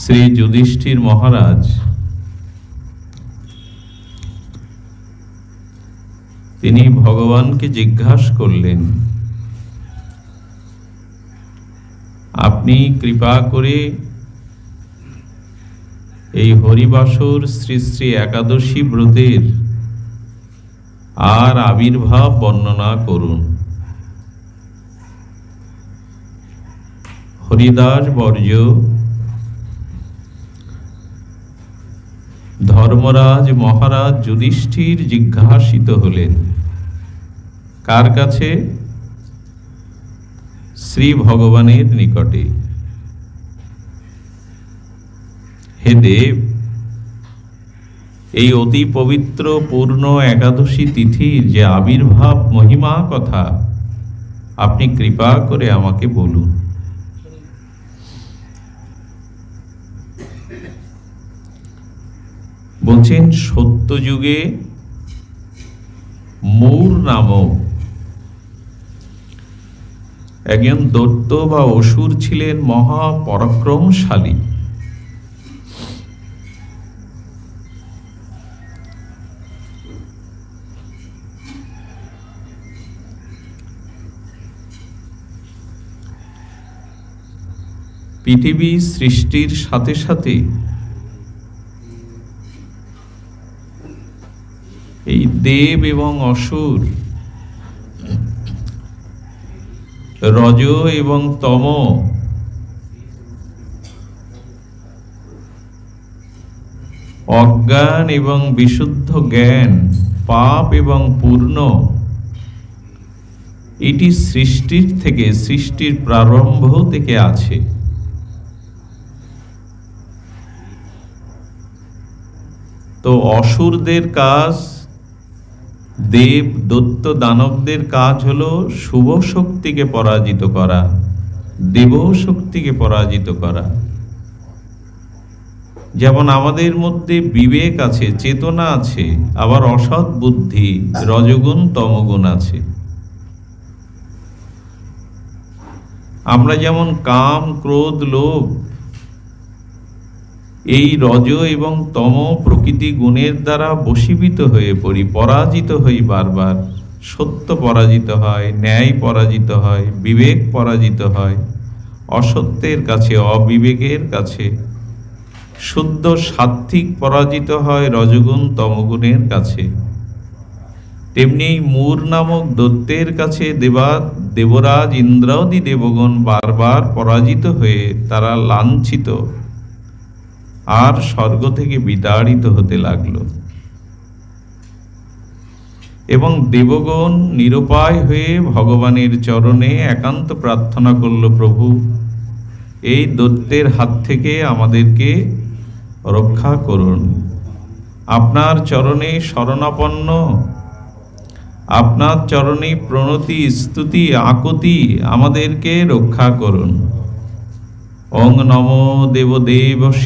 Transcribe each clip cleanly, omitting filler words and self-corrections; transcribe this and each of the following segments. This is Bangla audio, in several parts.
শ্রী যুধিষ্ঠির মহারাজ তিনি ভগবানকে জিজ্ঞাসা করলেন, আপনি কৃপা করে এই হরিবাসর শ্রী শ্রী একাদশী ব্রতের আর আবির্ভাব বর্ণনা করুন। হরিদাস বর্য ধর্মরাজ মহারাজ যুধিষ্ঠির জিজ্ঞাসিত হলেন, কার কাছে? শ্রী ভগবানের নিকটে। হে দেব, এই অতি পবিত্র পূর্ণ একাদশী তিথির যে আবির্ভাব মহিমা কথা আপনি কৃপা করে আমাকে বলুন। বলছেন, সত্যযুগে মূর নামক একজন দৈত্য বা অসুর ছিলেন, মহা পরাক্রমশালী। পৃথিবী সৃষ্টির সাথে সাথে এই দেব এবং অসুর, রজ এবং তম, অজ্ঞান এবং বিশুদ্ধ জ্ঞান, পাপ এবং পূর্ণ, এটি সৃষ্টির থেকে, সৃষ্টির প্রারম্ভ থেকে আছে। তো অসুরদের কাজ, দেব দৈত্য দানবদের কাজ হলো শুভ শক্তিকে পরাজিত করা, দেব শক্তিকে পরাজিত করা। যেমন আমাদের মধ্যে বিবেক আছে, চেতনা আছে, আবার অসৎ বুদ্ধি, রজগুণ তমগুণ আছে। আমরা যেমন কাম, ক্রোধ, লোভ, এই রজ এবং তম প্রকৃতি গুণের দ্বারা বশীভূত হয়ে পড়ি, পরাজিত হই বারবার। সত্য পরাজিত হয়, ন্যায় পরাজিত হয়, বিবেক পরাজিত হয় অসত্যের কাছে, অবিবেকের কাছে। শুদ্ধ সাত্ত্বিক পরাজিত হয় রজগুণ তমগুণের কাছে। তেমনি মূর নামক দৈত্যের কাছে দেবরাজ ইন্দ্রাদি দেবগণ বারবার পরাজিত হয়ে তারা লাঞ্ছিত আর স্বর্গ থেকে বিতাড়িত হতে লাগলো। এবং দেবগণ নিরুপায় হয়ে ভগবানের চরণে একান্ত প্রার্থনা করল, প্রভু এই দৈত্যের হাত থেকে আমাদেরকে রক্ষা করুন। আপনার চরণে শরণাপন্ন, আপনার চরণে প্রণতি, স্তুতি, আকুতি, আমাদেরকে রক্ষা করুন। ওং নমো দেবদেবশ,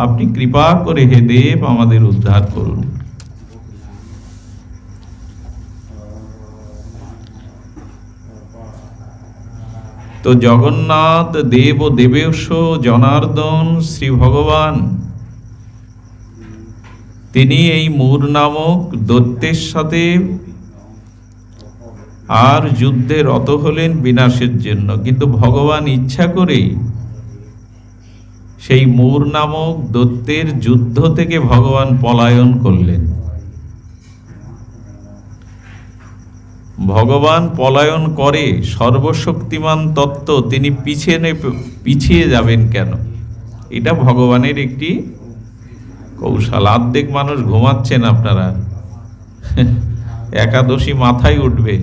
আপনি কৃপা করে হে দেব আমাদের উদ্ধার করুন। তো জগন্নাথ দেব দেবেশ জনার্দন শ্রী ভগবান তিনি এই মূর নামক দৈত্যের সাথে আর যুদ্ধে রত হলেন বিনাশের জন্য। কিন্তু ভগবান ইচ্ছা করেই সেই মূর নামক দৈত্যের যুদ্ধ থেকে ভগবান পলায়ন করলেন। ভগবান পলায়ন করে, সর্বশক্তিমান তত্ত্ব, তিনি পিছিয়ে যাবেন কেন? এটা ভগবানের একটি কৌশল। আর্ধেক মানুষ ঘুমাচ্ছেন আপনারা, একাদশী মাথায় উঠবে,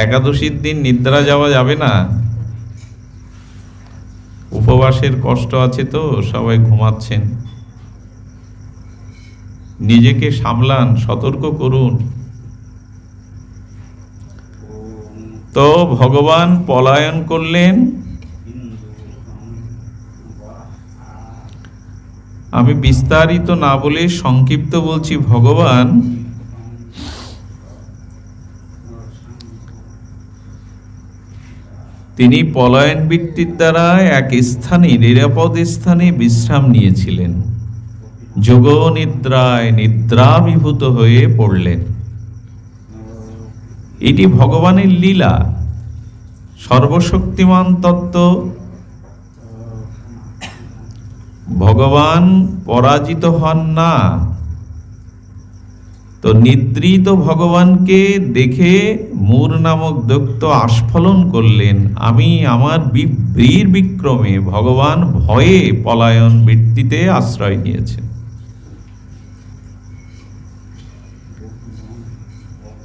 একাদশীর দিন নিদ্রা যাওয়া যাবে না। উপবাসের কষ্ট আছে তো সবাই ঘুমাচ্ছেন। নিজেকে সামলান, সতর্ক করুন। তো ভগবান পলায়ন করলেন। আমি বিস্তারিত না বলে সংক্ষিপ্ত বলছি। ভগবান তিনি পলায়ন বৃত্তির দ্বারা এক স্থানে, নিরাপদ স্থানে বিশ্রাম নিয়েছিলেন। যোগ নিদ্রায় নিদ্রাভিভূত হয়ে পড়লেন। এটি ভগবানের লীলা, সর্বশক্তিমান তত্ত্ব। ভগবান পরাজিত হন না। তো নিদ্রিত ভগবানকে দেখে মূর নামক দৈত্য আস্ফলন করলেন। আমি আমার বীর বিক্রমে ভগবান ভয়ে পলায়ন বৃত্তিতে আশ্রয় নিয়েছেন।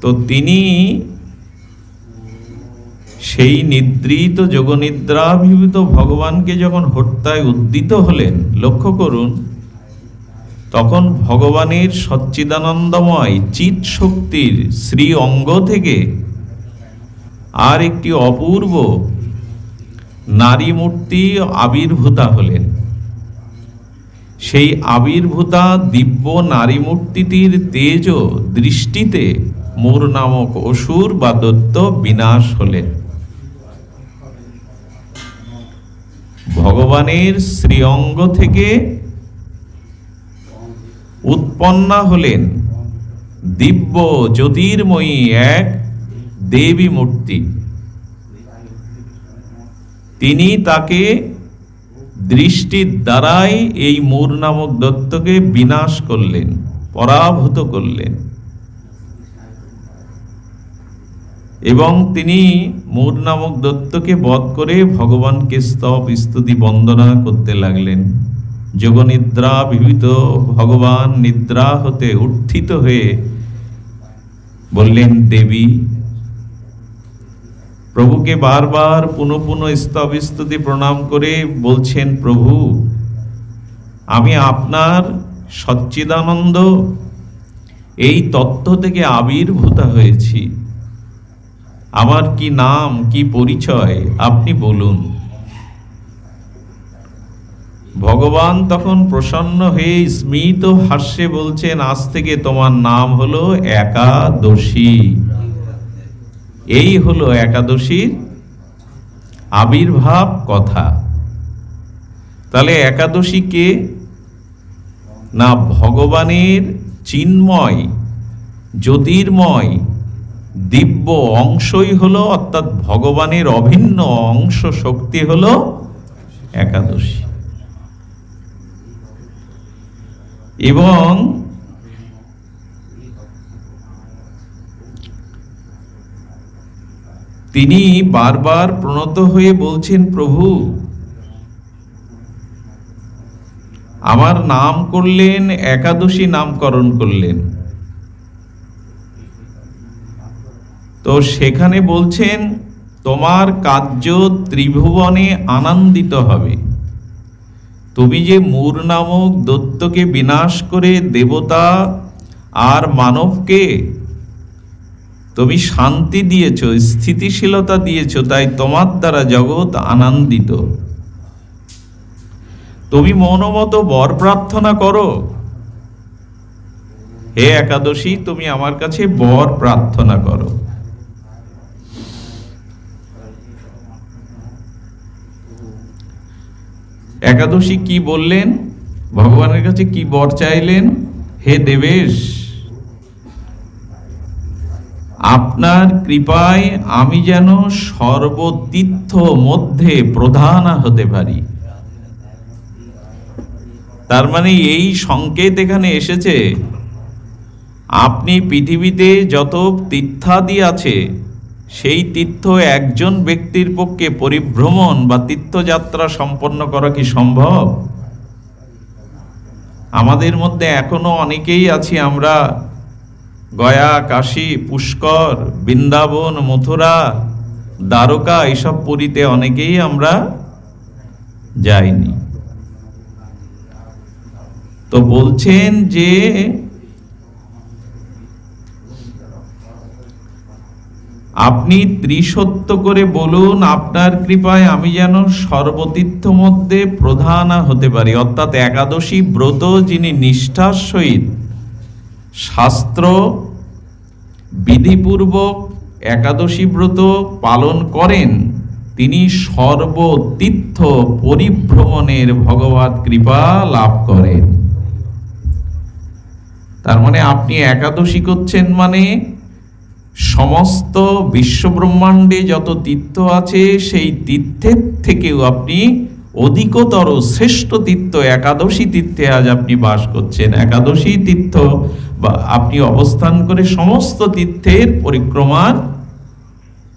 তো তিনি সেই নিদ্রিত যোগনিদ্রাভিভূত ভগবানকে যখন হত্যায় উদ্যত হলেন, লক্ষ্য করুন, তখন ভগবানের সচ্চিদানন্দময় চিৎ শক্তির শ্রী অঙ্গ থেকে আর একটি অপূর্ব নারী মূর্তি আবির্ভূতা হলেন। সেই আবির্ভূতা দিব্য নারী মূর্তিটির তেজ দৃষ্টিতে মূর নামক অসুর বা দৈত্য বিনাশ হলেন। ভগবানের শ্রীঅঙ্গ থেকে উৎপন্না হলেন দিব্য জ্যোতির্ময়ী এক দেবী মূর্তি। তিনি তাকে দৃষ্টির দ্বারাই এই মূর নামক দৈত্যকে বিনাশ করলেন, পরাভূত করলেন। এবং তিনি মূর নামক দৈত্যকে বধ করে ভগবানকে স্তব স্তুতি বন্দনা করতে লাগলেন। যোগনিদ্রাভিভূত ভগবান নিদ্রা হতে উত্থিত হয়ে বললেন, দেবী। প্রভুকে বারবার পুনঃ পুনঃ স্তব স্তুতি প্রণাম করে বলছেন, প্রভু, আমি আপনার সচ্চিদানন্দ এই তত্ত্ব থেকে আবির্ভূতা হয়েছি। আমার কি নাম, কি পরিচয়, আপনি বলুন। ভগবান তখন প্রসন্ন হয়ে স্মিত হাস্যে বলছেন, আজ থেকে তোমার নাম হলো একাদশী। এই হলো একাদশীর আবির্ভাব কথা। তাহলে একাদশী কে? না, ভগবানের চিন্ময় জ্যোতির্ময় দিব্য অংশই হলো, অর্থাৎ ভগবানের অভিন্ন অংশ শক্তি হলো একাদশী। এবং তিনি বারবার প্রণত হয়ে বলছেন, প্রভু, আমার নাম করলেন, একাদশী নামকরণ করলেন। তো সেখানে বলছেন, তোমার কার্য ত্রিভুবনে আনন্দিত হবে। তুমি যে মূর নামক দৈত্যকে বিনাশ করে দেবতা আর মানবকে তুমি শান্তি দিয়েছ, স্থিতিশীলতা দিয়েছ, তাই তোমার দ্বারা জগৎ আনন্দিত। তুমি মনোমত বর প্রার্থনা করো। হে একাদশী, তুমি আমার কাছে বর প্রার্থনা করো। একাদশী কি বললেন? ভগবানের কাছে কি বর চাইলেন? হে দেবেশ, আপনার কৃপায় আমি যেন সর্বতীর্থ মধ্যে প্রধানা হতে পারি। তার মানে এই সংকেত এখানে এসেছে, আপনি পৃথিবীতে যত তীর্থাদি আছে, সেই তীর্থ একজন ব্যক্তির পক্ষে পরিভ্রমণ বা তীর্থযাত্রা সম্পন্ন করা কি সম্ভব? আমাদের মধ্যে এখনো অনেকেই আছি, আমরা গয়া, কাশী, পুষ্কর, বৃন্দাবন, মথুরা, দ্বারকা এইসব পুরীতে অনেকেই আমরা যাইনি। তো বলছেন যে আপনি ত্রিসত্য করে বলুন, আপনার কৃপায় আমি যেন সর্বতীর্থ মধ্যে প্রধানা হতে পারি। অর্থাৎ একাদশী ব্রত যিনি নিষ্ঠার সহিত শাস্ত্র বিধিপূর্বক একাদশী ব্রত পালন করেন, তিনি সর্বতীর্থ পরিভ্রমণের ভগবৎ কৃপা লাভ করেন। তার মানে আপনি একাদশী করছেন মানে সমস্ত বিশ্ব ব্রহ্মাণ্ডে যত তীর্থ আছে সেই তীর্থের থেকেও আপনি অধিকতর শ্রেষ্ঠ তীর্থ একাদশী তীর্থে আজ আপনি বাস করছেন। একাদশী তীর্থ বা আপনি অবস্থান করে সমস্ত তীর্থের পরিক্রমার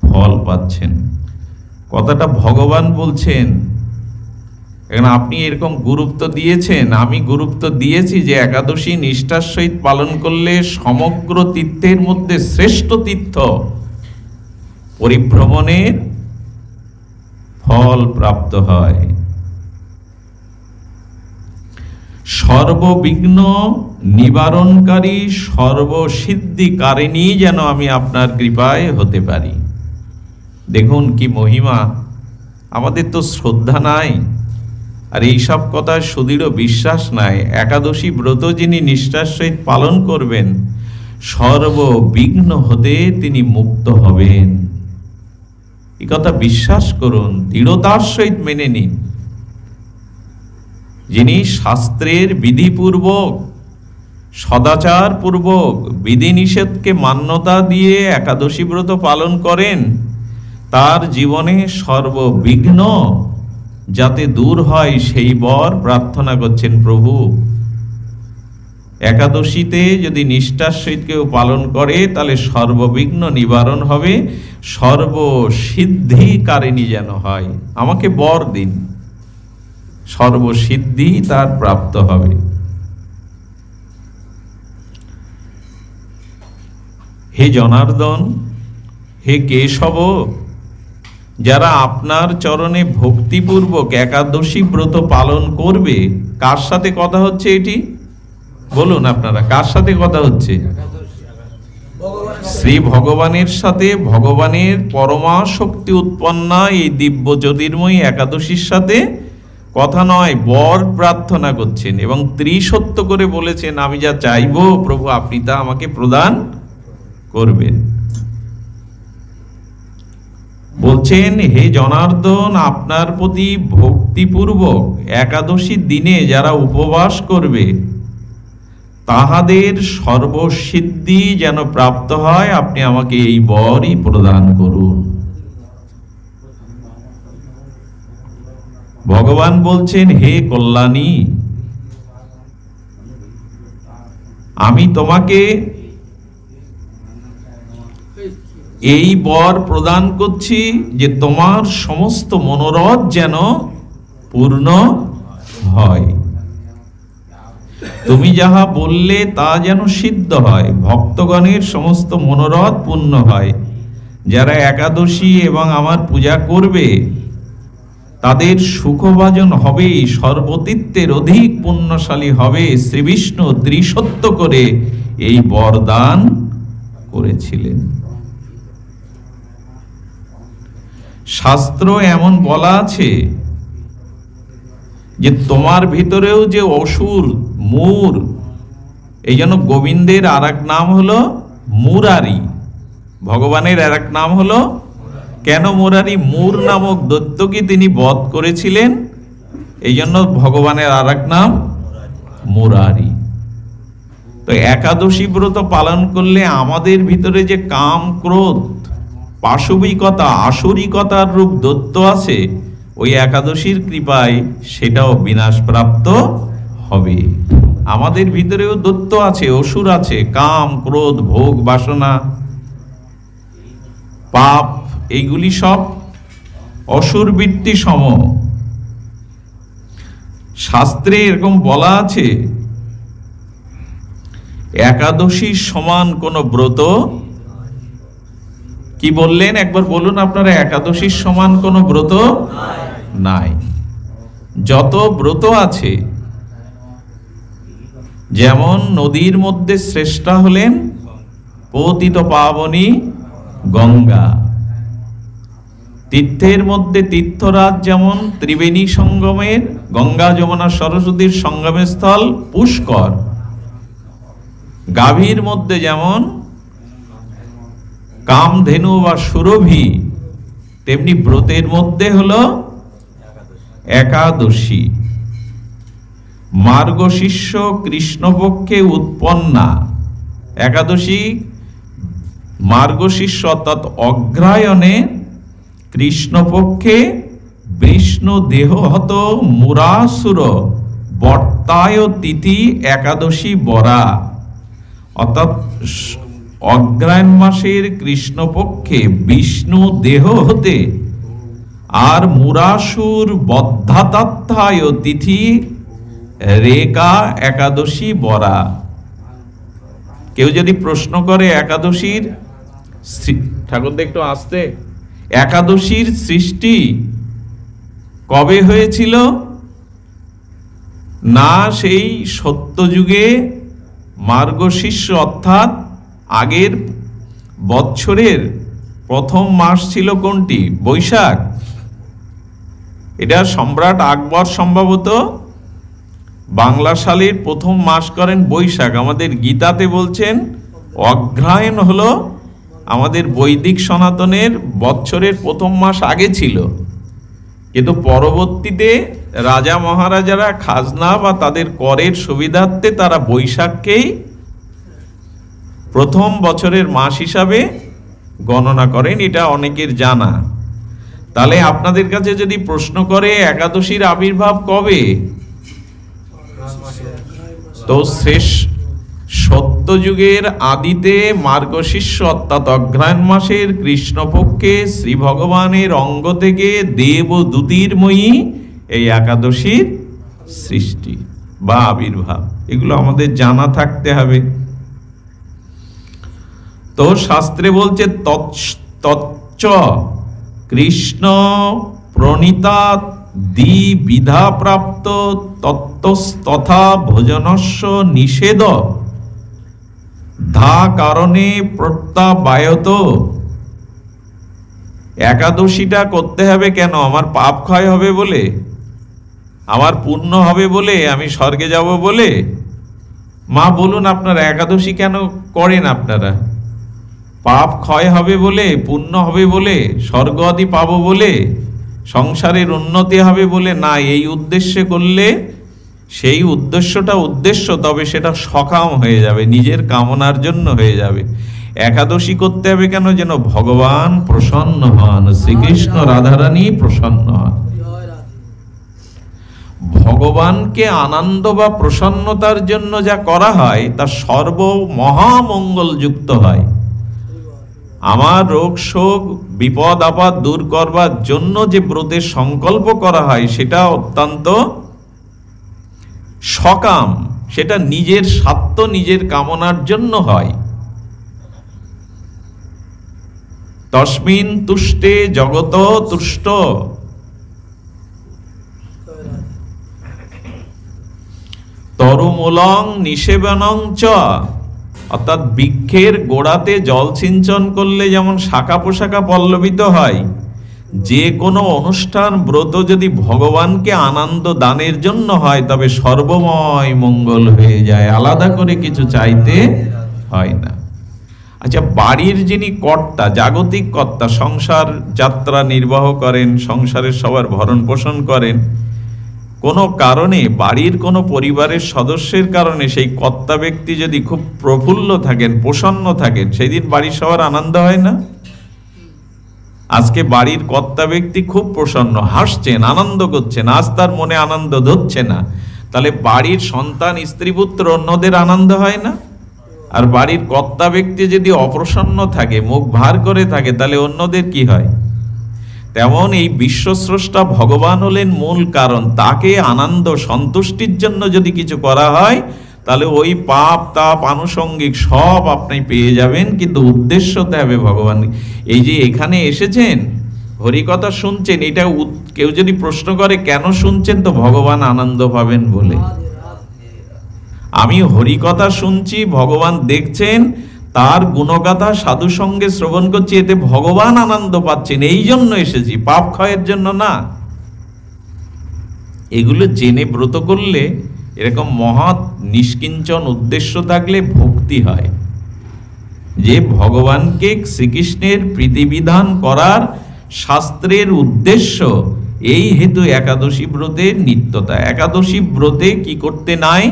ফল পাচ্ছেন। কথাটা ভগবান বলছেন। এখন আপনি এরকম গুরুত্ব দিয়েছেন, আমি গুরুত্ব দিয়েছি যে একাদশী নিষ্ঠার সহিত পালন করলে সমগ্র তীর্থের মধ্যে শ্রেষ্ঠ তীর্থ পরিভ্রমণের ফল প্রাপ্ত হয়। সর্ববিঘ্ন নিবারণকারী সর্বসিদ্ধিকারিণী যেন আমি আপনার কৃপায় হতে পারি। দেখুন কি মহিমা। আমাদের তো শ্রদ্ধা নাই, আর এইসব কথায় সুদৃঢ় বিশ্বাস নাই। একাদশী ব্রত যিনি নিষ্ঠার সহিত পালন করবেন, সর্ববিঘ্ন হতে তিনি মুক্ত হবেন। এই কথা বিশ্বাস করুন, দৃঢ়তার সহিত মেনে নিন। যিনি শাস্ত্রের বিধিপূর্বক সদাচার পূর্বক বিধিনিষেধকে মান্যতা দিয়ে একাদশী ব্রত পালন করেন, তার জীবনে সর্ববিঘ্ন যাতে দূর হয় সেই বর প্রার্থনা করছেন প্রভু। একাদশীতে যদি নিষ্ঠার সহিত কেউ পালন করে তাহলে সর্ববিঘ্ন নিবারণ হবে, সর্বসিদ্ধিকারিণী যেন হয়। আমাকে বর দিন, সর্বসিদ্ধি তার প্রাপ্ত হবে। হে জনার্দন, হে কেশব, যারা আপনার চরণে ভক্তিপূর্বক একাদশী ব্রত পালন করবে, কার সাথে কথা হচ্ছে এটি বলুন আপনারা, কার সাথে কথা হচ্ছে? শ্রী ভগবানের সাথে, ভগবানের পরমা শক্তি উৎপন্না এই দিব্য জ্যোতির্ময়ী একাদশীর সাথে কথা নয়, বর প্রার্থনা করছেন এবং ত্রিসত্য করে বলেছেন, আমি যা চাইব প্রভু আপনি তা আমাকে প্রদান করবেন। বলছেন, হে জনার্দন, আপনার প্রতি ভক্তিপূর্বক একাদশী দিনে যারা উপবাস করবে তাহাদের সর্বসিদ্ধি যেন প্রাপ্ত হয়, আপনি আমাকে এই বরই প্রদান করুন। ভগবান বলছেন, হে কল্যাণী, আমি তোমাকে এই বর প্রদান করছি যে তোমার সমস্ত মনোরথ যেন পূর্ণ হয়। তুমি যাহা বললে তা যেন সিদ্ধ হয়, ভক্তগণের সমস্ত মনোরথ পূর্ণ হয়। যারা একাদশী এবং আমার পূজা করবে তাদের সুখভাজন হবে, সর্বতীর্থের অধিক পুণ্যশালী হবে। শ্রী বিষ্ণু ত্রিসত্য করে এই বরদান করেছিলেন। শাস্ত্র এমন বলা আছে যে তোমার ভিতরেও যে অসুর মূর, এই জন্য গোবিন্দের আর এক নাম হলো মুরারি, ভগবানের আর এক নাম হলো কেন মুরারি? মূর নামক দৈত্যকে তিনি বধ করেছিলেন, এই জন্য ভগবানের আর এক নাম মুরারি। তো একাদশী ব্রত পালন করলে আমাদের ভিতরে যে কাম, ক্রোধ, পাশবিকতা, আসরিকতার রূপ দৈত্য আছে, ওই একাদশীর কৃপায় সেটাও বিনাশপ্রাপ্ত হবে। আমাদের ভিতরেও দৈত্য আছে, অসুর আছে, কাম, ক্রোধ, ভোগ, বাসনা, পাপ, এইগুলি সব অসুর বৃত্তি সম। শাস্ত্রে এরকম বলা আছে, একাদশীর সমান কোন ব্রত, কি বললেন একবার বলুন আপনারা, একাদশীর সমান কোন ব্রত নাই। যত ব্রত আছে, যেমন নদীর মধ্যে শ্রেষ্ঠা হলেন পতিত পাবনী গঙ্গা, তীর্থের মধ্যে তীর্থরাজ যেমন ত্রিবেণী সঙ্গমের, গঙ্গা যমুনা সরস্বতীর সঙ্গমের স্থল পুষ্কর, গাভীর মধ্যে যেমন কামধেনু বা সুরভি তেমনি ব্রতের মধ্যে হলো একাদশী। মার্গশীর্ষ কৃষ্ণপক্ষে উৎপন্না একাদশী, মার্গশীর্ষ অর্থাৎ অগ্রায়ণে কৃষ্ণপক্ষে বিষ্ণু দেহহত মুরাসুর বর্তায় তিথি একাদশী বরা, অর্থাৎ অগ্রায়ণ মাসের কৃষ্ণপক্ষে বিষ্ণু দেহ হতে আর মুরাসুর বদ্ধাতাত্থায় তিথি রেকা একাদশী বরা। কেউ যদি প্রশ্ন করে একাদশীর ঠাকুর একটু আসতে, একাদশীর সৃষ্টি কবে হয়েছিল? না, সেই সত্যযুগে মার্গশীর্ষ অর্থাৎ আগের বৎসরের প্রথম মাস ছিল কোনটি? বৈশাখ। এটা সম্রাট আকবর সম্ভবত বাংলা সালের প্রথম মাস করেন বৈশাখ। আমাদের গীতাতে বলছেন অগ্রহায়ণ হলো আমাদের বৈদিক সনাতনের বৎসরের প্রথম মাস আগে ছিল, কিন্তু পরবর্তীতে রাজা মহারাজারা খাজনা বা তাদের করের সুবিধার্থে তারা বৈশাখকেই প্রথম বছরের মাস হিসাবে গণনা করেন। এটা অনেকের জানা। তাহলে আপনাদের কাছে যদি প্রশ্ন করে একাদশীর আবির্ভাব কবে, তো শেষ সত্যযুগের আদিতে মার্গশীর্ষ অর্থাৎ অগ্রহায়ণ মাসের কৃষ্ণপক্ষে শ্রী ভগবানের অঙ্গ থেকে দেব দ্যুতির্ময়ী এই একাদশীর সৃষ্টি বা আবির্ভাব। এগুলো আমাদের জানা থাকতে হবে। তো শাস্ত্রে বলছে তচ্চ কৃষ্ণ প্রণীতা দ্বিবিধা প্রাপ্ত তত্ত্বস্তথা ভোজনস্য নিষেধ ধা কারণে প্রত্যাবায়ত। একাদশীটা করতে হবে কেন? আমার পাপ ক্ষয় হবে বলে, আমার পুণ্য হবে বলে, আমি স্বর্গে যাব বলে? মা বলুন আপনারা একাদশী কেন করেন? আপনারা পাপ ক্ষয় হবে বলে, পুণ্য হবে বলে, স্বর্গ আদি পাবো বলে, সংসারের উন্নতি হবে বলে? না, এই উদ্দেশ্যে করলে সেই উদ্দেশ্যটা উদ্দেশ্য, তবে সেটা সকাম হয়ে যাবে, নিজের কামনার জন্য হয়ে যাবে। একাদশী করতে হবে কেন? যেন ভগবান প্রসন্ন হন, শ্রীকৃষ্ণ রাধারানী প্রসন্ন হন। ভগবানকে আনন্দ বা প্রসন্নতার জন্য যা করা হয় তা সর্ব মহামঙ্গলযুক্ত হয়। আমার রোগ শোক বিপদ আপদ দূর করবার জন্য যে ব্রতের সংকল্প করা হয় সেটা অত্যন্ত সকাম, সেটা নিজের স্বার্থ নিজের কামনার জন্য হয়। তস্মিন তুষ্টে জগত তুষ্ট। তরুমূলং নিষেবনং চ, অর্থাৎ বৃক্ষের গোড়াতে জল সিঞ্চন করলে যেমন শাখা পোশাখা পল্লবিত হয়, যে কোনো অনুষ্ঠান ব্রত যদি ভগবানকে আনন্দ দানের জন্য হয় তবে সর্বময় মঙ্গল হয়ে যায়, আলাদা করে কিছু চাইতে হয় না। আচ্ছা, বাড়ির যিনি কর্তা, জাগতিক কর্তা, সংসার যাত্রা নির্বাহ করেন, সংসারের সবার ভরণ পোষণ করেন, কোনো কারণে বাড়ির কোনো পরিবারের সদস্যের কারণে সেই কর্তা ব্যক্তি যদি খুব প্রফুল্ল থাকেন, প্রসন্ন থাকেন, সেই দিন বাড়ির সবার আনন্দ হয় না? আজকে বাড়ির কর্তা ব্যক্তি খুব প্রসন্ন, হাসছেন, আনন্দ করছেন, আজ তার মনে আনন্দ ধরছে না, তাহলে বাড়ির সন্তান স্ত্রী পুত্র অন্যদের আনন্দ হয় না? আর বাড়ির কর্তা ব্যক্তি যদি অপ্রসন্ন থাকে, মুখ ভার করে থাকে, তাহলে অন্যদের কি হয়? তেমন এই বিশ্বস্রষ্টা ভগবান হলেন মূল কারণ। তাকে আনন্দ সন্তুষ্টির জন্য যদি কিছু করা হয় তাহলে ওই পাপ তাপ আনুষঙ্গিক সব আপনি পেয়ে যাবেন, কিন্তু উদ্দেশ্যতে হবে ভগবান। এই যে এখানে এসেছেন, হরিকথা শুনছেন, এটা কেউ যদি প্রশ্ন করে কেন শুনছেন, তো ভগবান আনন্দ পাবেন বলে। আমি হরিকথা শুনছি, ভগবান দেখছেন, তার গুণগাথা সাধু সঙ্গে শ্রবণ করছি, এতে ভগবান আনন্দ পাচ্ছেন, এই জন্য এসেছি, পাপ ক্ষয়ের জন্য না। এগুলো জেনে ব্রত করলে, এরকম মহৎ নিষ্কিঞ্চন উদ্দেশ্য থাকলে ভক্তি হয়, যে ভগবানকে শ্রীকৃষ্ণের প্রীতিবিধান করার শাস্ত্রের উদ্দেশ্য এই হেতু একাদশী ব্রতের নিত্যতা। একাদশী ব্রতে কি করতে নাই?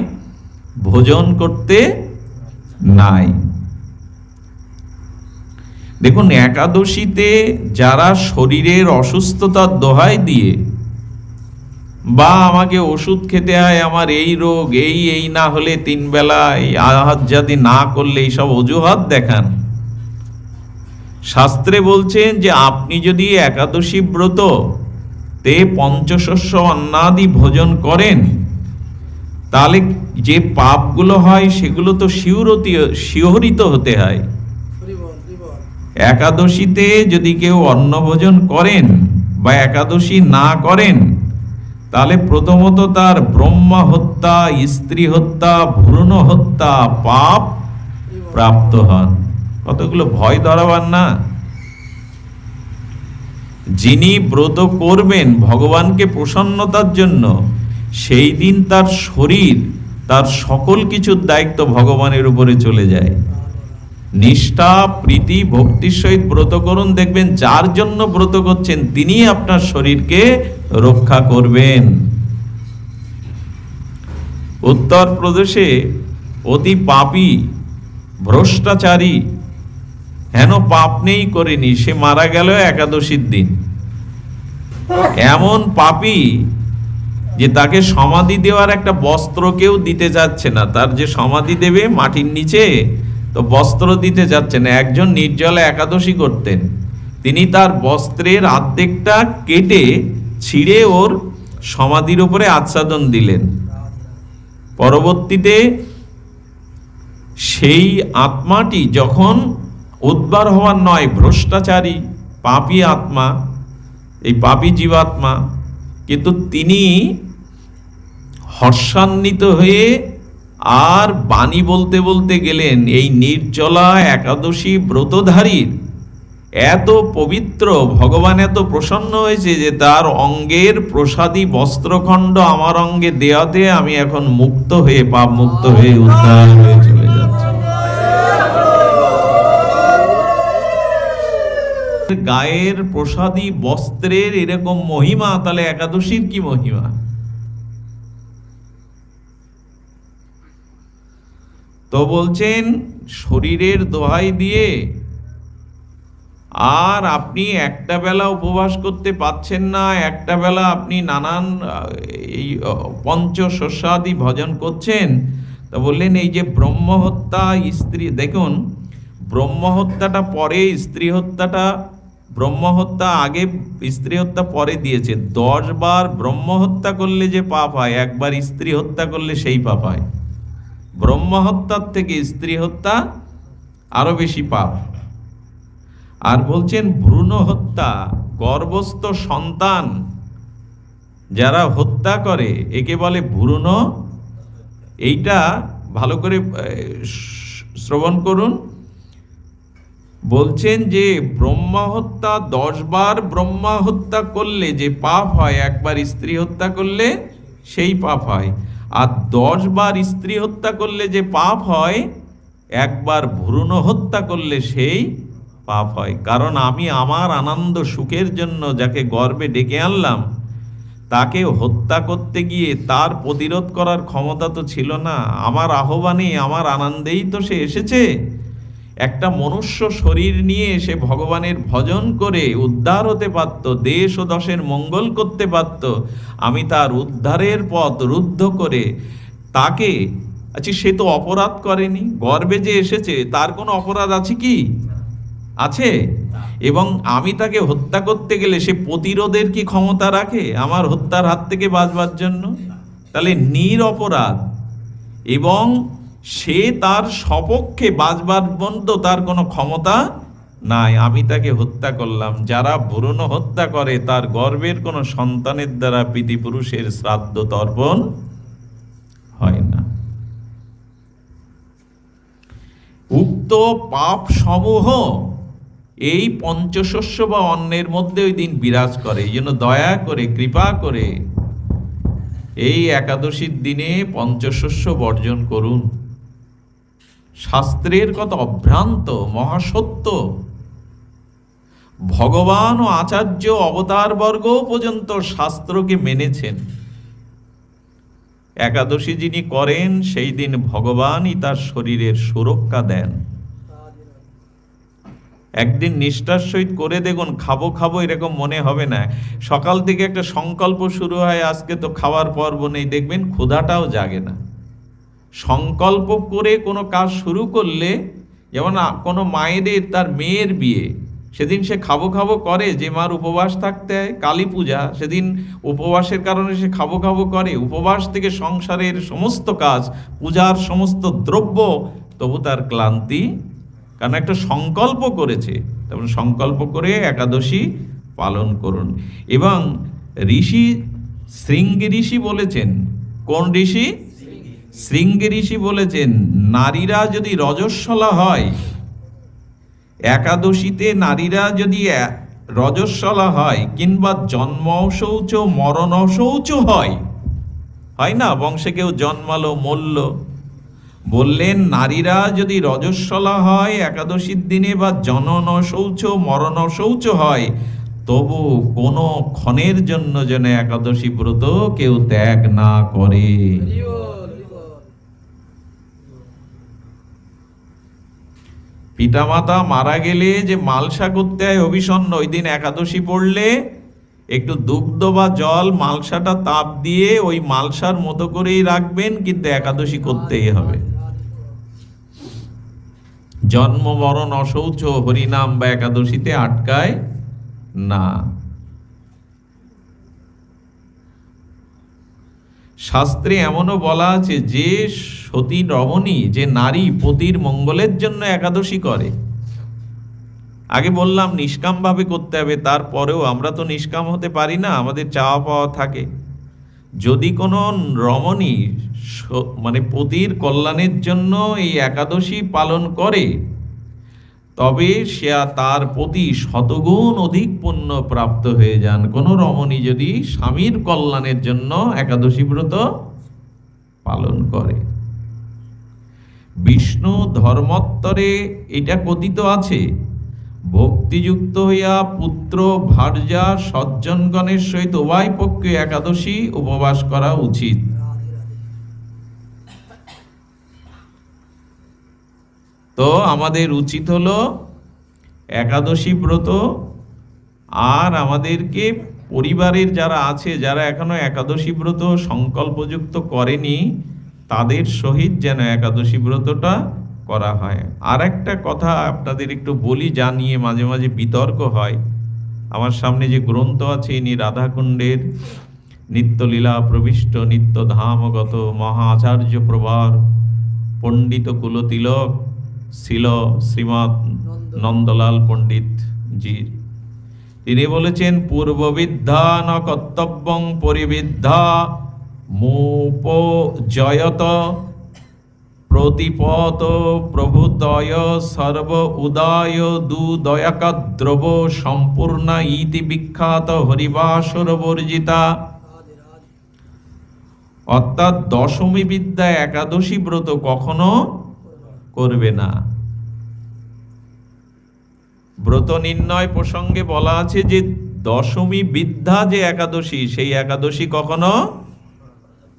ভোজন করতে নাই। দেখুন, একাদশীতে যারা শরীরের অসুস্থতার দোহাই দিয়ে বা আমাকে ওষুধ খেতে হয়, আমার এই রোগ, এই না হলে 3 বেলা এই আহার যদি না করলে, এইসব অজুহাত দেখান, শাস্ত্রে বলছেন যে আপনি যদি একাদশী ব্রত তে পঞ্চশস্য অন্নাদি ভোজন করেন, তাহলে যে পাপগুলো হয় সেগুলো তো শিহরিত হতে হয়। একাদশীতে যদি কেউ অন্ন ভোজন করেন বা একাদশী না করেন, তাহলে প্রথমত তার ব্রহ্মা হত্যা, স্ত্রী হত্যা, ভ্রূণ হত্যা পাপ প্রাপ্ত হন। কতগুলো ভয় ধরাবার না? যিনি ব্রত করবেন ভগবানকে প্রসন্নতার জন্য, সেই দিন তার শরীর, তার সকল কিছুর দায়িত্ব ভগবানের উপরে চলে যায়। নিষ্ঠা, প্রীতি, ভক্তির সহিত ব্রত করুন, দেখবেন যার জন্য ব্রত করছেন তিনি আপনার শরীরকে রক্ষা করবেন। উত্তরপ্রদেশে অতি পাপী, ভ্রষ্টাচারী, হেন পাপ নেই করেনি, সে মারা গেল একাদশীর দিন। এমন পাপী যে তাকে সমাধি দেওয়ার একটা বস্ত্র কেউ দিতে যাচ্ছে না। তার যে সমাধি দেবে মাটির নিচে, তো বস্ত্র দিতে যাচ্ছে না। একজন নির্জলা একাদশী করতেন, তিনি তার বস্ত্রের অর্ধেকটা কেটে ছিঁড়ে ওর সমাধির উপরে আচ্ছাদন দিলেন। পরবর্তীতে সেই আত্মাটি যখন উদ্ধার হওয়ার নয়, ভ্রষ্টাচারী পাপী আত্মা, এই পাপী জীবাত্মা, কিন্তু তিনি হর্ষান্বিত হয়ে আর বাণী বলতে বলতে গেলেন, এই নির্জলা একাদশী ব্রতধারীর এত পবিত্র, ভগবান এত প্রসন্ন হয়েছে যে তার অঙ্গের প্রসাদী বস্ত্রখণ্ড আমার অঙ্গে দেওয়াতে আমি এখন মুক্ত হয়ে, পাপ মুক্ত হয়ে, উদ্ধার হয়ে চলে যাচ্ছি। গায়ের প্রসাদী বস্ত্রের এরকম মহিমা, তাহলে একাদশীর কি মহিমা? তো বলছেন শরীরের দোহাই দিয়ে আর আপনি একটা বেলা উপবাস করতে পাচ্ছেন না, একটা বেলা আপনি নানান এই পঞ্চশস্যাদি ভজন করছেন, তা বললেন এই যে ব্রহ্মহত্যা, স্ত্রী, দেখুন ব্রহ্মহত্যাটা পরে, স্ত্রী হত্যাটা, ব্রহ্মহত্যা আগে, স্ত্রী হত্যা পরে দিয়েছে। 10 বার ব্রহ্মহত্যা করলে যে পাপ হয়, একবার স্ত্রী হত্যা করলে সেই পাপ হয়। ব্রহ্মহত্যার থেকে স্ত্রী হত্যা আরো বেশি পাপ। আর বলছেন ভ্রূণ হত্যা, গর্ভস্থ সন্তান যারা হত্যা করে একে বলে ভ্রূণ। এইটা ভালো করে শ্রবণ করুন। বলছেন যে ব্রহ্মা হত্যা 10 বার ব্রহ্মা হত্যা করলে যে পাপ হয়, একবার স্ত্রী হত্যা করলে সেই পাপ হয়। আর 10 বার স্ত্রী হত্যা করলে যে পাপ হয়, একবার ভ্রূণ হত্যা করলে সেই পাপ হয়। কারণ আমি আমার আনন্দ সুখের জন্য যাকে গর্ভে ডেকে আনলাম, তাকে হত্যা করতে গিয়ে তার প্রতিরোধ করার ক্ষমতা তো ছিল না। আমার আহ্বানে, আমার আনন্দেই তো সে এসেছে। একটা মনুষ্য শরীর নিয়ে সে ভগবানের ভজন করে উদ্ধার হতে পারত, দেশ ও দশের মঙ্গল করতে পারত। আমি তার উদ্ধারের পথ রুদ্ধ করে তাকে, আচ্ছা সে তো অপরাধ করেনি, গর্ভে যে এসেছে তার কোনো অপরাধ আছে কি? আছে? এবং আমি তাকে হত্যা করতে গেলে সে প্রতিরোধের কি ক্ষমতা রাখে আমার হত্যার হাত থেকে বাঁচবার জন্য? তাহলে নিরপরাধ, এবং সে তার সপক্ষে বাঁচবার মতো তার কোনো ক্ষমতা নাই। আমি তাকে হত্যা করলাম। যারা ভ্রূণ হত্যা করে তার গর্ভের কোনো সন্তানের দ্বারা পিতৃপুরুষের শ্রাদ্ধ তর্পণ হয় না। উক্ত পাপ সমূহ এই পঞ্চশস্য বা অন্নের মধ্যে ওই দিন বিরাজ করে। এই জন্য দয়া করে, কৃপা করে এই একাদশীর দিনে পঞ্চশস্য বর্জন করুন। শাস্ত্রের কথা অভ্রান্ত, মহাসত্য। ভগবান ও আচার্য অবতারবর্গ পর্যন্ত শাস্ত্রকে মেনেছেন। একাদশী যিনি করেন সেই দিন ভগবানই তার শরীরের সুরক্ষা দেন। একদিন নিষ্ঠার সহিত করে দেখুন, খাবো খাবো এরকম মনে হবে না। সকাল থেকে একটা সংকল্প শুরু হয়, আজকে তো খাওয়ার পর্ব নেই, দেখবেন ক্ষুধাটাও জাগে না। সংকল্প করে কোনো কাজ শুরু করলে, যেমন কোনো মায়েদের তার মেয়ের বিয়ে, সেদিন সে খাবো খাবো করে, যে মার উপবাস থাকতে হয়, কালী পূজা, সেদিন উপবাসের কারণে সে খাবো খাবো করে। উপবাস থেকে সংসারের সমস্ত কাজ, পূজার সমস্ত দ্রব্য, তবু তার ক্লান্তি, কারণ একটা সংকল্প করেছে। তেমন সংকল্প করে একাদশী পালন করুন। এবং ঋষি, শৃঙ্গি ঋষি বলেছেন, কোন ঋষি? শৃঙ্গি ঋষি বলেছেন, নারীরা যদি রজস্বলা হয়, একাদশীতে নারীরা যদি রজস্বলা হয়, কিংবা জন্ম শৌচ মরণ শৌচ হয় না, বংশে কেউ জন্মালো মরল, বললেন নারীরা যদি রজস্বলা হয় একাদশীর দিনে, বা জনন শৌচ মরণ শৌচ হয়, তবু কোনো ক্ষণের জন্য যেন একাদশী ব্রত কেউ ত্যাগ না করে। পিতামাতা মারা গেলে যে মালসা করতে হয় অভিসন্ন, ওই দিন একাদশী পড়লে একটু দুগ্ধ বা জল মালসাটা তাপ দিয়ে ওই মালসার মতো করেই রাখবেন, কিন্তু একাদশী করতেই হবে। জন্ম মরণ অশৌচ হরিনাম বা একাদশীতে আটকায় না। শাস্ত্রে এমনও বলা আছে যে সতী রমণী, যে নারী পতির মঙ্গলের জন্য একাদশী করে। আগে বললাম নিষ্কাম ভাবে করতে হবে, তারপরেও আমরা তো নিষ্কাম হতে পারি না, আমাদের চাওয়া পাওয়া থাকে। যদি কোনো রমণী মানে পতির কল্যাণের জন্য এই একাদশী পালন করে, তবে সে তার প্রতি শতগুণ অধিক পুণ্য প্রাপ্ত হয়ে যান। কোনো রমণী যদি স্বামীর কল্যাণের জন্য একাদশী ব্রত পালন করে। বিষ্ণু ধর্মোত্তরে এটা কথিত আছে, ভক্তিযুক্ত হইয়া পুত্র ভার্যা সজ্জনগণের সহিত উভয় পক্ষে একাদশী উপবাস করা উচিত। তো আমাদের উচিত হলো একাদশী ব্রত, আর আমাদেরকে পরিবারের যারা আছে, যারা এখনো একাদশী ব্রত সংকল্পযুক্ত করেনি, তাদের সহিত যেন একাদশী ব্রতটা করা হয়। আর একটা কথা আপনাদের একটু বলি, জানিয়ে মাঝে মাঝে বিতর্ক হয়। আমার সামনে যে গ্রন্থ আছে, ইনি রাধাকুণ্ডের নিত্যলীলা প্রবিষ্ট নিত্য ধামগত মহা আচার্য প্রবার পণ্ডিত কুলতিলক ছিল শ্রীমৎ নন্দলাল পণ্ডিত জি। তিনি বলেছেন, পূর্ববিদ্ধা ন কর্তব্যং পরিবিদ্ধা মুপজয়ত প্রতিপত প্রভুতয় সর্ব উদয় দুদয়াকাদ্রব সম্পূর্ণা ইতি বিখ্যাত হরিবাসর বর্জিতা। অর্থাৎ দশমী বিদ্যা একাদশী ব্রত কখনো করবে না। ব্রত নির্ণয় প্রসঙ্গে বলা আছে যে দশমী বিদ্যা যে একাদশী, সেই একাদশী কখনো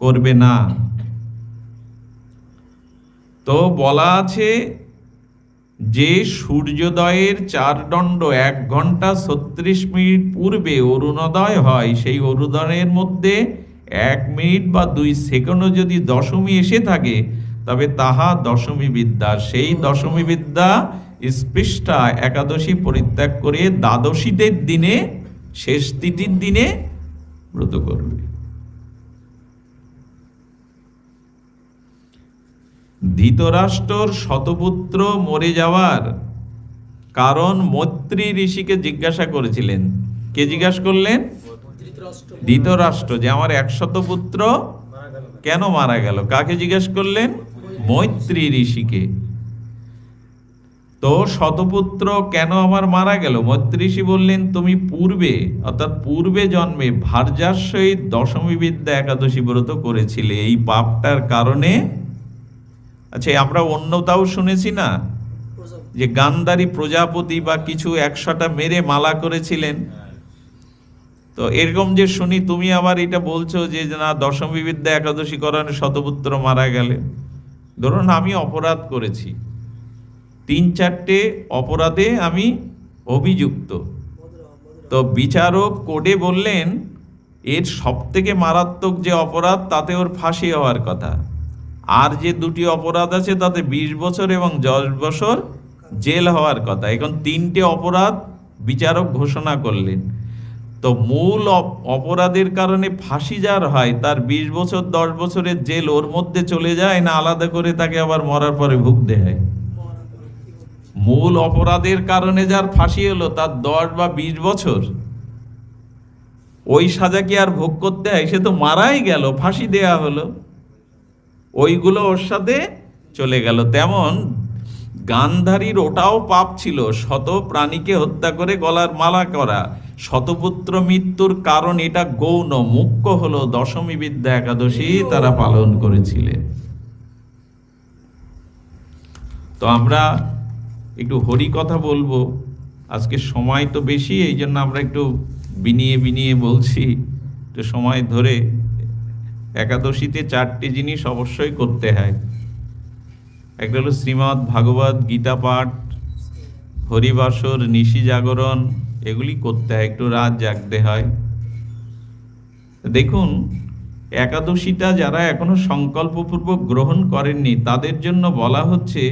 করবে না। তো বলা আছে যে সূর্যোদয়ের 4 দণ্ড 1 ঘন্টা 36 মিনিট পূর্বে অরুণোদয় হয়, সেই অরুণোদয়ের মধ্যে 1 মিনিট বা 2 সেকেন্ডও যদি দশমী এসে থাকে, তবে তাহা দশমী বিদ্যা। সেই দশমী বিদ্যা স্পৃষ্টা একাদশী পরিত্যাগ করে দ্বাদশীদের দিনে, শেষ তিথির দিনে ব্রত করবে। ধৃতরাষ্ট্রর শতপুত্র মরে যাওয়ার কারণ মৈত্রী ঋষিকে জিজ্ঞাসা করেছিলেন। কে জিজ্ঞাসা করলেন? ধৃতরাষ্ট্র, যে আমার 100 পুত্র কেন মারা গেল। কাকে জিজ্ঞাসা করলেন? মৈত্রী ঋষিকে। তো শতপুত্র কেন আমার মারা গেল? মৈত্রী ঋষি বললেন, তুমি পূর্বে, অর্থাৎ পূর্বে জন্মে ভার্যার সহিত দশমী বিদ্যা একাদশী ব্রত করেছিলে, এই পাপটার কারণে। আচ্ছা, আমরা অন্যতাও শুনেছি না, যে গান্ধারী প্রজাপতি বা কিছু 100টা মেরে মালা করেছিলেন। তো এরকম যে শুনি, তুমি আবার এটা বলছো যে না, দশমী বিদ্যা একাদশী করানো শতপুত্র মারা গেলেন। ধরুন আমি অপরাধ করেছি, 3-4টে অপরাধে আমি অভিযুক্ত, তো বিচারক কোর্টে বললেন এর সবথেকে মারাত্মক যে অপরাধ তাতে ওর ফাঁসি হওয়ার কথা, আর যে 2টি অপরাধ আছে তাতে 20 বছর এবং 10 বছর জেল হওয়ার কথা। এখন 3টে অপরাধ বিচারক ঘোষণা করলেন। তো মূল অপরাধের কারণে ফাঁসি যার হয় তার 20 বছর 10 বছরের জেল ওর মধ্যে চলে যায়, না আলাদা করে তাকে আবার মরার পরে ভুগতে হয়? মূল অপরাধের কারণে যার ফাঁসি হলো তার 10 বা 20 বছর ওই সাজা কি আর ভোগ করতে হয়? সে তো মারাই গেল, ফাঁসি দেয়া হলো, ওইগুলো ওর সাথে চলে গেল। তেমন গান্ধারীর ওটাও পাপ ছিল, শত প্রাণীকে হত্যা করে গলার মালা করা। শতপুত্র মৃত্যুর কারণ এটা গৌণ, মুখ্য হলো দশমী বিদ্যা একাদশী তারা পালন করেছিলেন। তো আমরা একটু হরি কথা বলবো, আজকে সময় তো বেশি, এই জন্য আমরা একটু বিনিয়ে বিনিয়ে বলছি, একটু সময় ধরে। একাদশীতে 4টে জিনিস অবশ্যই করতে হয়। একটা হলো শ্রীমদ্ ভাগবত গীতা পাঠ, হরিবাসর, নিশি জাগরণ, এগুলি করতে হয়, একটু রাত জাগতে হয়। দেখুন, একাদশীটা যারা এখনো সংকল্পপূর্বক গ্রহণ করেননি তাদের জন্য বলা হচ্ছে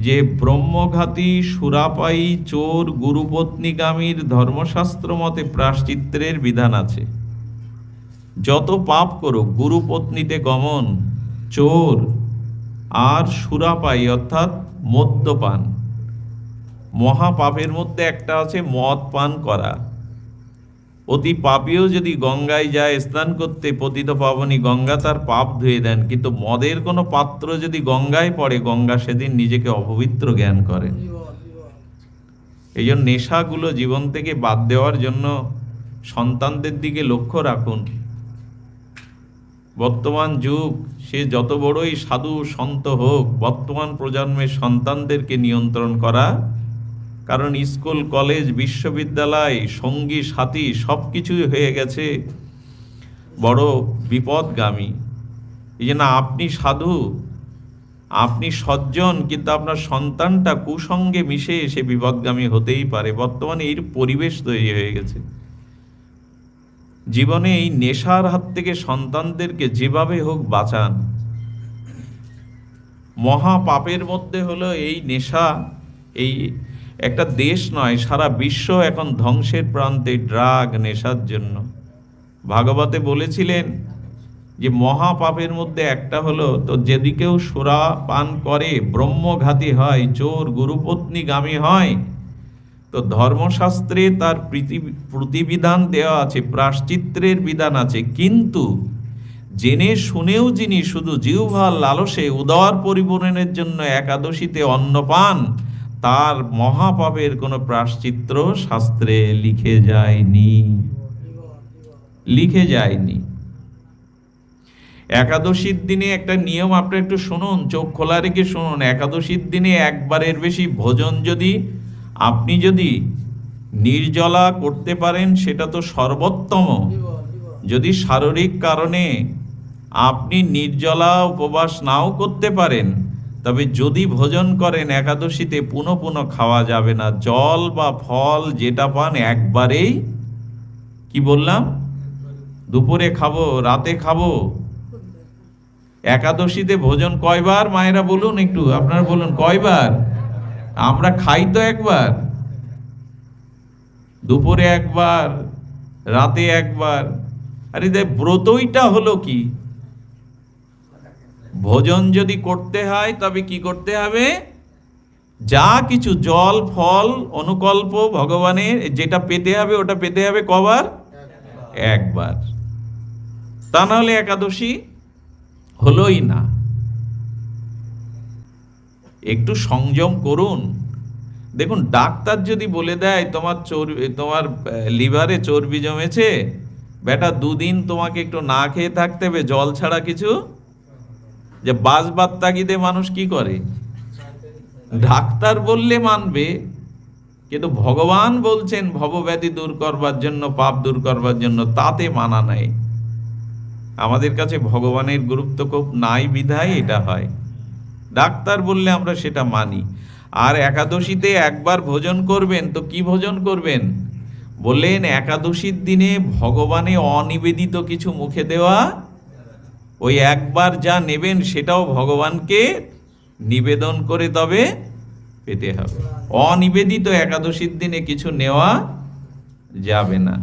যে ব্রহ্মঘাতী, সুরাপায়ী, চোর, গুরুপত্নীগামীর ধর্মশাস্ত্র মতে প্রায়শ্চিত্তের বিধান আছে। যত পাপ করুক, গুরুপত্নীতে গমন, চোর আর সুরাপায়ী অর্থাৎ মদ্যপান, মহাপাপের মধ্যে একটা আছে মদ পান করা। অতি পাপীও যদি গঙ্গায় যায় স্নান করতে, পতিত পাবনী গঙ্গা তার পাপ ধুয়ে দেন, কিন্তু মদের কোনো পাত্র যদি গঙ্গায় পড়ে, গঙ্গা সেদিন নিজেকে অপবিত্র জ্ঞান করেন। এই জন্য নেশাগুলো জীবন থেকে বাদ দেওয়ার জন্য সন্তানদের দিকে লক্ষ্য রাখুন। বর্তমান যুগ সে যত বড়ই সাধু সন্ত হোক, বর্তমান প্রজন্মের সন্তানদেরকে নিয়ন্ত্রণ করা, কারণ স্কুল, কলেজ, বিশ্ববিদ্যালয়, সঙ্গী সাথী সব কিছুই হয়ে গেছে বড় বিপদগামী। এই জন্য আপনি সাধু, আপনি সজ্জন, কিন্তু আপনার সন্তানটা কুসঙ্গে মিশে এসে বিপদগামী হতেই পারে। বর্তমানে এই পরিবেশ তৈরি হয়ে গেছে। জীবনে এই নেশার হাত থেকে সন্তানদেরকে যেভাবে হোক বাঁচান। মহা পাপের মধ্যে হলো এই নেশা। এই একটা দেশ নয়, সারা বিশ্ব এখন ধ্বংসের প্রান্তে ড্রাগ, নেশার জন্য। ভাগবতে বলেছিলেন যে মহা পাপের মধ্যে একটা হলো, তো যদি কেউ সুরা পান করে ব্রহ্মঘাতী হয়, চোর, গুরুপত্নীগামী হয়, তো ধর্মশাস্ত্রে তার প্রতিবিধান দেওয়া আছে, প্রায়শ্চিত্তের বিধান আছে। কিন্তু জেনে শুনেও যিনি শুধু জিহ্বার লালসে উদর পরিপূরণের জন্য একাদশীতে অন্ন পান, তার মহাপাপের কোনো প্রায়শ্চিত্ত শাস্ত্রে লিখে যায়নি, লিখে যায়নি। একাদশীর দিনে একটা নিয়ম আপনি একটু শুনুন, চোখ খোলা রেখে শুনুন। একাদশীর দিনে একবারের বেশি ভোজন আপনি যদি নির্জলা করতে পারেন সেটা তো সর্বোত্তম। যদি শারীরিক কারণে আপনি নির্জলা উপবাস নাও করতে পারেন, তবে যদি ভোজন করেন একাদশীতে পুনঃ পুনঃ খাওয়া যাবে না। জল বা ফল যেটা পান একবারেই, কি বললাম, দুপুরে খাবো, রাতে খাবো। একাদশীতে ভোজন কয়বার মায়েরা বলুন একটু, আপনারা বলুন কয়বার? আমরা খাই তো একবার, দুপুরে একবার, রাতে একবার। আরে ব্রতইটা হলো কি? ভোজন যদি করতে হয় তবে কি করতে হবে? যা কিছু জল, ফল, অনুকল্প ভগবানের যেটা পেতে হবে ওটা পেতে হবে কবার? একবার। তা না হলে একাদশী হলোই না। একটু সংযম করুন। দেখুন, ডাক্তার যদি বলে দেয় তোমার লিভারে চর্বি জমেছে, বেটা 2 দিন তোমাকে একটু না খেয়ে থাকতে হবে, জল ছাড়া কিছু, যে বাঁচবার তাগিদে মানুষ কি করে? ডাক্তার বললে মানবে, কিন্তু ভগবান বলছেন ভবব্যাধি দূর করবার জন্য, পাপ দূর করবার জন্য, তাতে মানা নাই। আমাদের কাছে ভগবানের গুরুত্ব খুব নাই বিধায় এটা হয়। ডাক্তার বললে আমরা সেটা মানি। আর একাদশীতে একবার ভোজন করবেন, তো কি ভোজন করবেন বললেন? একাদশীর দিনে ভগবানে অনিবেদিত কিছু মুখে দেওয়া, ওই একবার যা নেবেন সেটাও ভগবানকে নিবেদন করে তবে পেতে হবে। অনিবেদিত একাদশীর দিনে কিছু নেওয়া যাবে না।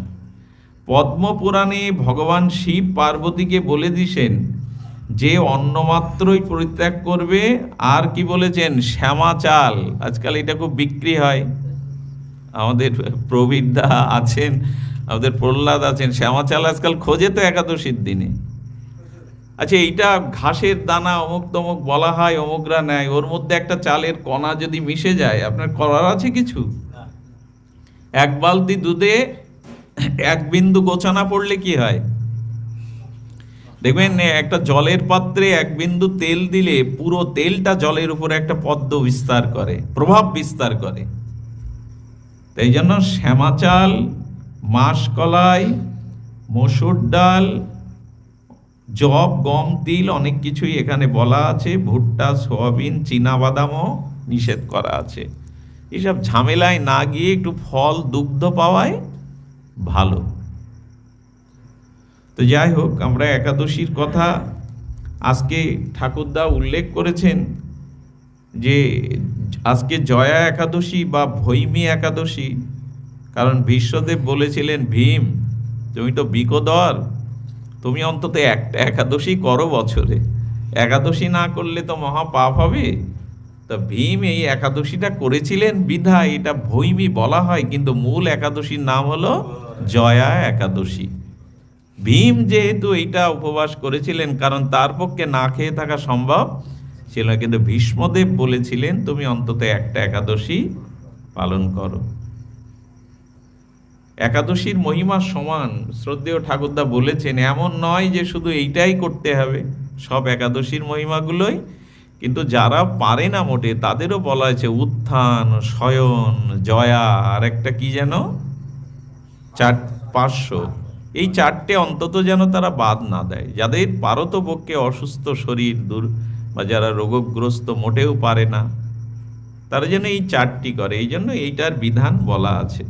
পদ্মপুরাণে ভগবান শিব পার্বতীকে বলে দিছেন যে অন্নমাত্রই পরিত্যাগ করবে। আর কি বলেছেন? শ্যামা চাল। আজকাল এটা খুব বিক্রি হয়, আমাদের প্রবীরদা আছেন, আমাদের প্রহ্লাদ আছেন, শ্যামা চাল আজকাল খোঁজে তো একাদশীর দিনে। আচ্ছা, এইটা ঘাসের দানা অমুক তমুক বলা হয়, অমুকরা নেয়, ওর মধ্যে একটা চালের কণা যদি মিশে যায়, আপনার করার আছে কিছু? এক বালতি দুধে এক বিন্দু গোছানা পড়লে কি হয় দেখবেন? একটা জলের পাত্রে এক বিন্দু তেল দিলে পুরো তেলটা জলের উপরে একটা পদ্ম বিস্তার করে, প্রভাব বিস্তার করে। তাই জন্য শ্যামা চাল, মাসকলাই, মসুর ডাল, জব, গম, তিল অনেক কিছুই এখানে বলা আছে, ভুট্টা, সোয়াবিন, চীনাবাদামও নিষেধ করা আছে। এসব ঝামেলায় না গিয়ে একটু ফল, দুগ্ধ পাওয়াই ভালো। তো যাই হোক, আমরা একাদশীর কথা আজকে ঠাকুরদা উল্লেখ করেছেন যে আজকে জয়া একাদশী বা ভৈমী একাদশী। কারণ ভীষ্মদেব বলেছিলেন, ভীম তুমি তো বিকোদর, তুমি অন্তত একটা একাদশী করো বছরে, একাদশী না করলে তো মহা পাপ হবে। তা ভীম এই একাদশীটা করেছিলেন বিধায় এটা ভৈমী বলা হয়, কিন্তু মূল একাদশীর নাম হলো জয়া একাদশী। ভীম যেহেতু এইটা উপবাস করেছিলেন, কারণ তার পক্ষে না খেয়ে থাকা সম্ভব ছিল না, কিন্তু ভীষ্মদেব বলেছিলেন তুমি অন্তত একটা একাদশী পালন করো। একাদশীর মহিমা সমান শ্রদ্ধেয় ঠাকুরদা বলেছেন, এমন নয় যে শুধু এইটাই করতে হবে, সব একাদশীর মহিমাগুলোই। কিন্তু যারা পারে না মোটে তাদেরও বলা হয়েছে উত্থান, শয়ন, জয়া, আর একটা কি যেন 500, এই 4টে অন্তত যেন তারা বাদ না দেয়। যাদের পারতপক্ষে অসুস্থ শরীর দূর বা যারা রোগগ্রস্ত মোটেও পারে না, তারা যেন এই 4টি করে, এই জন্য এইটার বিধান বলা আছে।